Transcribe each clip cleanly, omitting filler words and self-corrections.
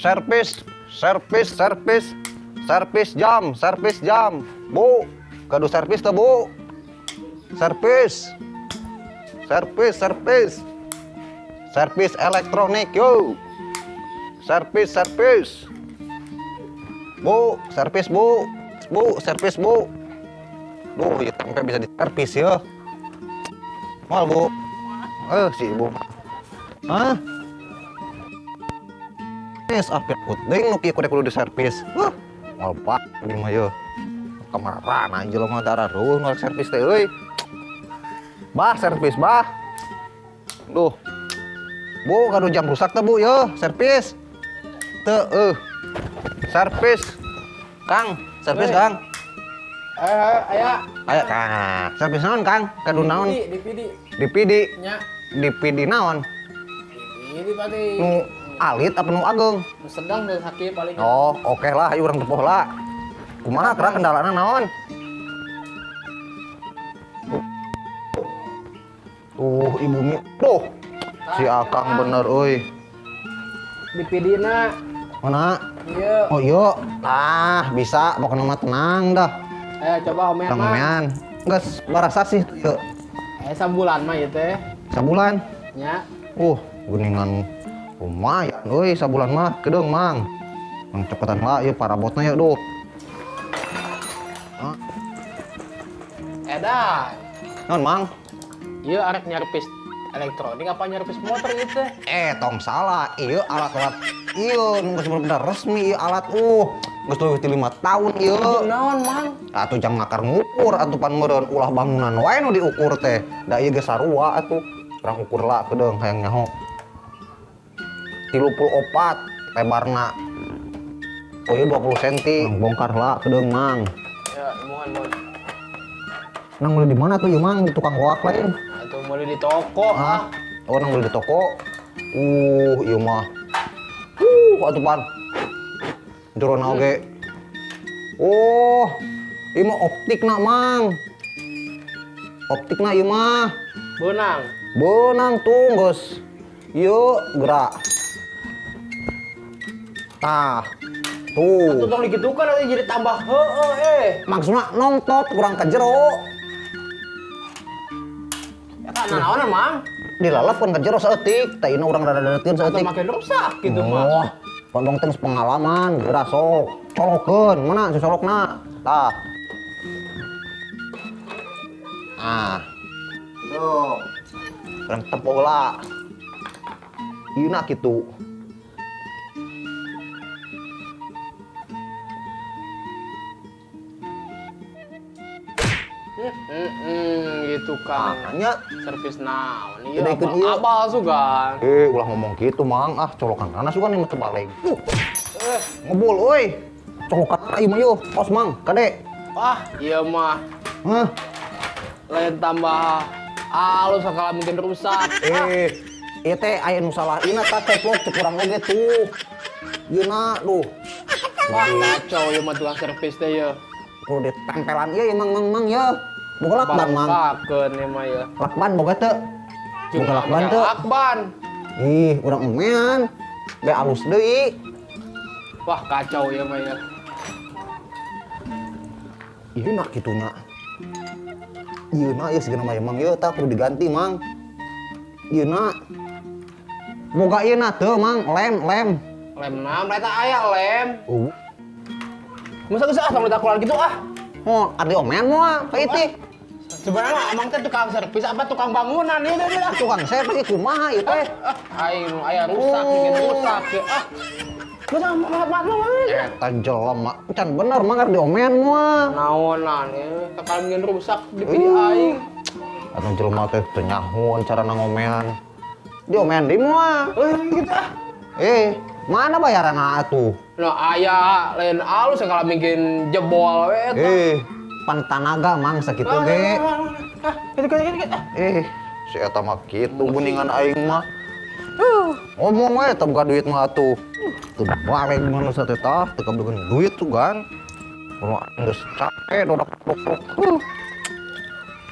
servis jam, Bu. Gaduh servis tuh, Bu. Servis elektronik, yo. Servis. Bu, servis, Bu. Servis, Bu. Duh, ya sampai bisa diservis ya. Mal, Bu. Si Ibu. Hah? Akhir puting nu kieu kudu diservis. Mal pak ieu mah yeuh. Kamaran aja lo mah darah ruh nu servis teh euy. Bah, servis, bah. Duh. Bu, kadu jam rusak teh, Bu, yeuh, servis. Teu, servis. Kang, servis, Kang. Aya. Kang. Servis naon, Kang? Kadu naon? Dipidi. Nya. Dipidi naon? Ini pati. Nu alit apa nu ageng? Sedang tuh sakit paling. Oh, oke lah, ayo urang tepoh lah. Kumaha kera kendalana naon? Ibu Mi. Tuh. Si Akang bener euy. Dipidina. Mana? Iya. Oh, iya. Bisa, pokoknya mah tenang dah. Coba omean mah. Omean. Geus barasa sih tuh, yeuh. Sabulan mah ieu teh. Sabulan. Nya. Geuningan lumayan euy sabulan mah kedeung, Mang. Mang cepetan lah ieu parabotna ya, duh. Edan. Naon, Mang? Ieu arek nyervis elektronik apa nyervis motor ieu teh? Tong salah. Ieu alat-alat ieu nu geus bener resmi ieu alat. Geus leuwih ti 5 tahun ieu. Naon, Mang? Atuh jang ngakar ngukur atuh pan meureun ulah bangunan wae nu diukur teh. Da ieu geus sarua atuh. Urang ukur lah kedeung hayang nyaho. 34 lebarna. Ieu 20 cm. Bongkar lah kedeung, Mang. Ya, mohon. Nang beli di mana tuh, ya, Mang? Di tukang loak lain. Atuh meuli di toko. Oh, nang beli di toko. Ieu mah. Atuh pan. Jerona oge. Ieu mah optikna, Mang. Optikna ieu mah. Beunang tuh, geus. Ieu gerak. Tuh. Atuh tong digitukan atuh jadi tambah heueuh Maksudna nongtot kurang ka jero. Eta naonan, Mang? Dilalapkeun ka jero saeutik, teh ina urang rada-radeukeun Atuh saeutik. makin rusak gitu mah. Pondong teh pengalaman, geura sok. Colokeun, mana si colokna? Tah. Tuh. Urang tepuk lah. Ieu na kitu. Gitu kan. Nya Servis naon ieu Gedekeun ieu. abal sugan. ulah ngomong gitu, Mang. Colokan kana sugan ieu teu baleng. Ngebul euy. Colokan ieu mah yeuh. Tos, Mang. Kade. Ieu mah Hah? lain tambah alus sakala mungkin rusak. Ieu teh aya nu salahin eta ceplok cek urang oge tuh. Ieu na, duh. Kacau ieu mah tukang servis teh ieu. Kudu ditempelan ieu Mang ya. Boga lakban, Mang. Bangkakeun ieu mah ieu. Lakban boga teu? Boga lakban teu? Lakban. Urang emean. Be alus deui. Kacau ieu mah ieu. Ieu na kitunya. Ieu na ieu sigana mah Mang ieu tah kudu diganti, Mang. Ieu na. Boga ieu na teu, Mang, lem. Lem naon eta aya lem. Masa geus tong ditakulan gitu Arti omean moal, kaiti. Sebenarnya emang teh tukang servis apa tukang bangunan ieu teh lah. Tukang servis kumaha ieu teh? Aing aya rusak bikin rusak ya. Masa mat Eta jelema can bener Mang arti omean moal. naonan ya, kakal bikin rusak di pilih aing. Anu jelema teh teu nyahoan carana ngomean. Diomean deui moal. Gitu. Mana bayaranna atuh? Nah aya lain alus sakala bikin jebol we eta. Pan tanaga Mang sakitu ge. Gitu. Si eta mah kitu geuningan aing mah. Ngomong we teu buka duit mah atuh. Teu baleng manusia teh tah, teu kabeulkeun duit sugan. Kudu geus capek dodak-dok.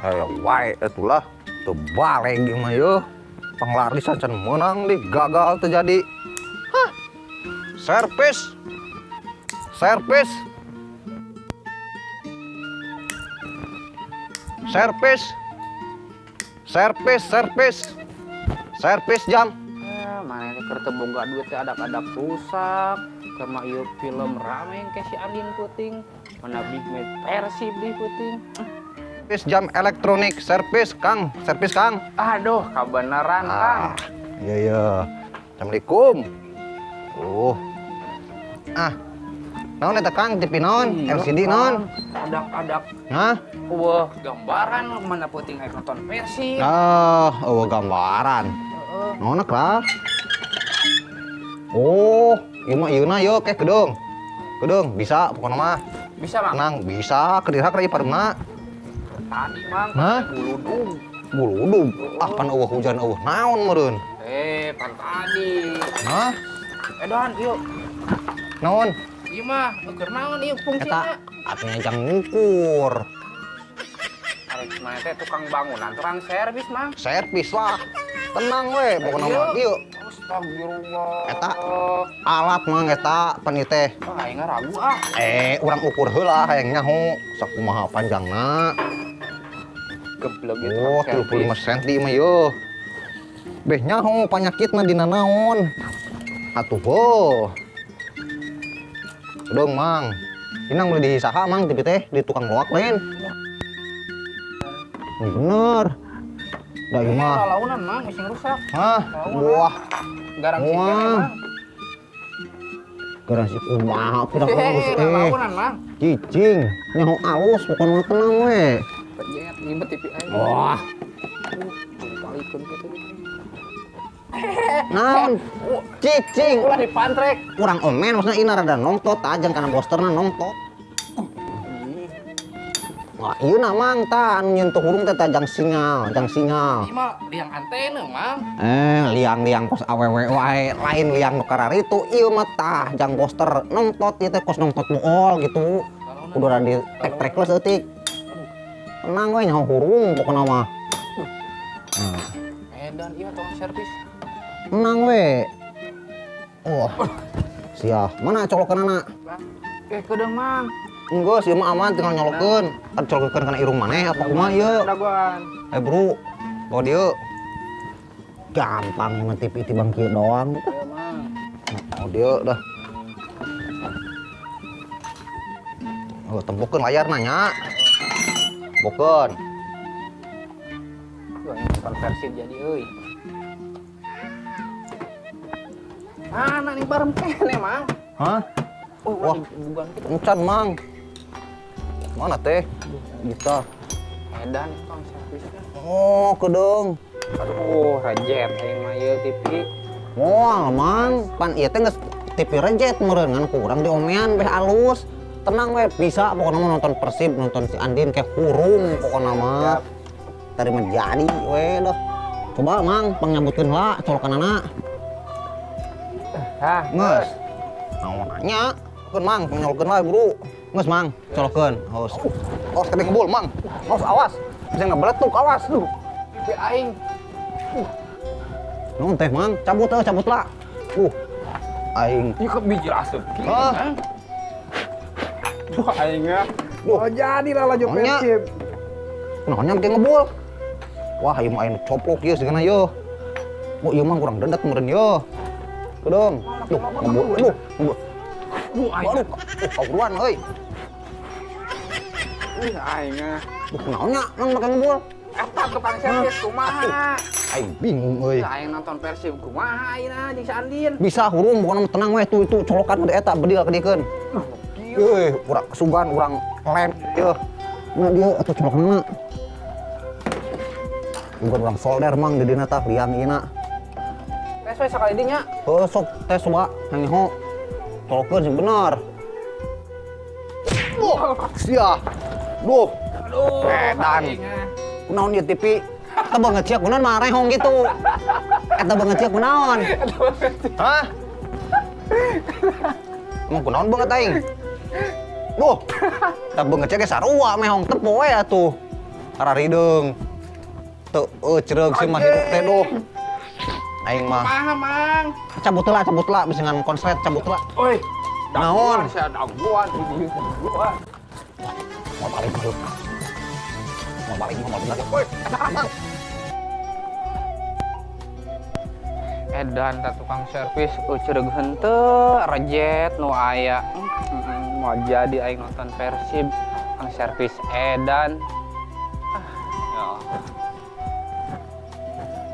Aya wae atulah teu baleng ieu mah yeuh. Panglarisan can meunang di gagal terjadi. servis, servis, servis, servis, servis, servis jam. Mana ini kereta boga duit teh adak-adak rusak. Karena iya film rame yang kayak si Andin puting. Mana Big Mac Persib di puting. Servis jam elektronik, servis Kang, servis Kang. Aduh, kebenaran Kang. Iya iya. Assalamualaikum. Naon eta Kang TV naon? LCD naon? Adak-adak. Hah? Wah, gambaran mana puting air nonton Persib. Gambaran. Naon lah? Oh, ieu mah ieuna yo ke gedung. Gedung bisa pokona mah. Bisa, Mang? Tenang, bisa kedira ka ieu paremna. Tadi, Mang. Hah? Buludung. Buludug. Pan eueuh hujan eueuh naon meureun? Pan tadi. Hah? Edan, yuk. Naon? Ieu mah, keur naon ieu fungsina? Eta atunya jang ngukur. Arek mana teh tukang bangunan, tukang servis, Mang. Servis lah. Tenang we, pokona mah ieu. Astagfirullah. Eta alat mang eta pan ieu teh. Wah, aing ragu ah. Urang ukur heula hayang nyaho sakumaha panjangna. Geblek itu. Oh, 35 cm mah yo. Beh nyaho panyakitna dina naon? Atuh ho. Dong mang. Inang beli di saha mang tapi teh di tukang loak lain. Bener. Da ieu mah. Launan, Mang, mesin rusak. Hah? Wah. Garansi Wah. kene, Mang. Garansi kumaha pirang-pirang geus Launan, Mang. cicing. Nyaho alus pokona tenang we. Pejet ngibet TV aing. Wah. Ditalikeun kitu. Naon? Cicing. Ulah dipantrek. Kurang omen maksudnya ini rada nongtot aja karena posternya nongtot. Wah, iya namang ta anu nyentuh hurung teh jang singal, jang singal. Ieu mah liang antena, Mang. Liang-liang pos awewe wae, lain liang nu kararitu ieu mah tah jang poster nongtot ieu teh kos nongtot mool gitu. Kudu rada di trek-trekless eutik. Tenang we nyaho hurung pokona mah. Edan ieu tukang servis. Tenang we. Wah. Sia, mana colokanana? Kedeung, Mang. Enggak sih mah aman tinggal nyolokeun. Kan colokeun kana irung maneh apa kumaha ieu? Daguan. Bro. Bawa dieu. Gampang ngetip tibang kieu doang. Ieu, Mang. Oh dieu dah. Oh, tempukeun layar nanya. Bokeun. Wah, ini konversi jadi euy. Mana nih bareng kene, Mang? Hah? Wah, bukan kita. encan mang. Mana teh? Gitar. Edan tukang servisnya. Oh, kedeng. Aduh, rejet aing mah ieu TV. Moal mang, pan ieu teh geus TV rejet meureun ngan kurang diomean beh alus. Tenang we, bisa pokona mah nonton Persib, nonton si Andin kayak hurung pokona mah. Terima jadi we dah. Coba mang panyambutkeun heula colokanana. Nges. Nanya, keun mang panyolkeun wae buru. Nges mang, colokeun. Haus. Awas kadang ngebul mang. Awas. Bisa ngebeletuk awas. TV aing. Naon teh mang, cabut lah. Aing. Ieu ke biji asep. Ah. Wah, aingnya. Oh, jadilah laju Nanya. Persib. Naonnya make ngebul. Wah, ieu mah aing coplok ieu sigana yeuh. Oh, ieu mah kurang dedet meureun yeuh. Kedong. Duh, ngebul. Aduh, kauruan euy. Aingnya. Naonnya nang make ngebul? Eta tukang servis kumaha? Aing bingung euy. Aing nonton Persib kumaha ayeuna jeung si Andin. Bisa hurung bukan tenang we itu colokan udah eta bedil kedikeun. Urang kesugan urang lem yeuh. Nah dia atuh colokanna. Bukan urang solder mang di dina tah liang ieu. Tes we sakali dinya. Sok tes coba nyaho. Colokeun sing bener. Sia. Duh. Aduh, Edan. Kunaon ieu TV? Eta banget cia kunaon mah rehong gitu. Eta banget cia kunaon? Hah? Emang kunaon banget aing? Duh. Eta banget cia ge sarua mehong tepo we atuh. Kararideung. Teu cereug si mah hirup teh duh. Aing mah Kumaha, Mang? cabut lah bisa ngan konslet cabut lah. Oi, Naon? saya daguan ini gua. Mau balik dulu. Mau balik. Woi, Edan ta tukang servis ucurug henteu rejet nu aya. Mau jadi aing nonton Persib ang servis edan. Ya.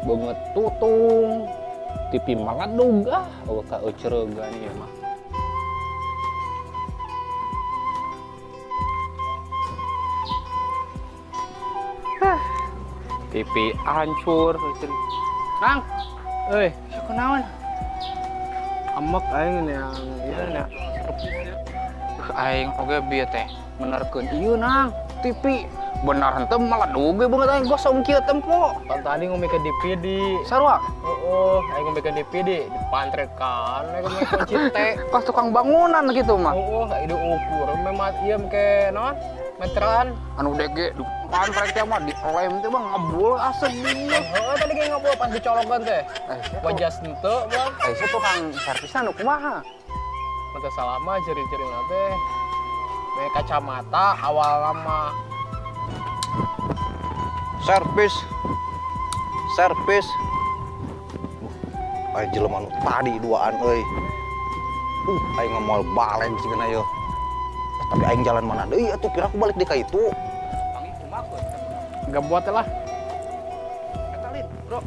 Banget tutung. TV mangadug eueuh ka ucurugan ieu mah. TV hancur euceun. Nang, euy, sieu kunaon? Amek aing yang ieu nya servisnya. Aing oge bieu teh menerkeun ieu nang TV. Benar henteu maladug ge beungeut aing gosong kieu tempo. Kan tadi ngomong ke DPD. Sarua, Aing ngomong ke DPD dipantrekan, aing ngomong kunci teh. pas tukang bangunan gitu mah. Ide ukur, memang iya ke non meteran. Anu dege pantrek teh mah dilem teh mah ngabul asep dia. Tadi kayak ngobrol pas dicolokan teh. Wajah henteu, Bang. Itu tukang servisna nu kumaha? Mata salama ciri-ciri teh. Me kacamata awal lama. servis. Ayo jelema nu tadi duaan euy. Aing ngemoal balen sieun ayo. Tapi aing jalan mana deui atuh kira aku balik di ka itu. Gak buat lah. Ketalin, bro.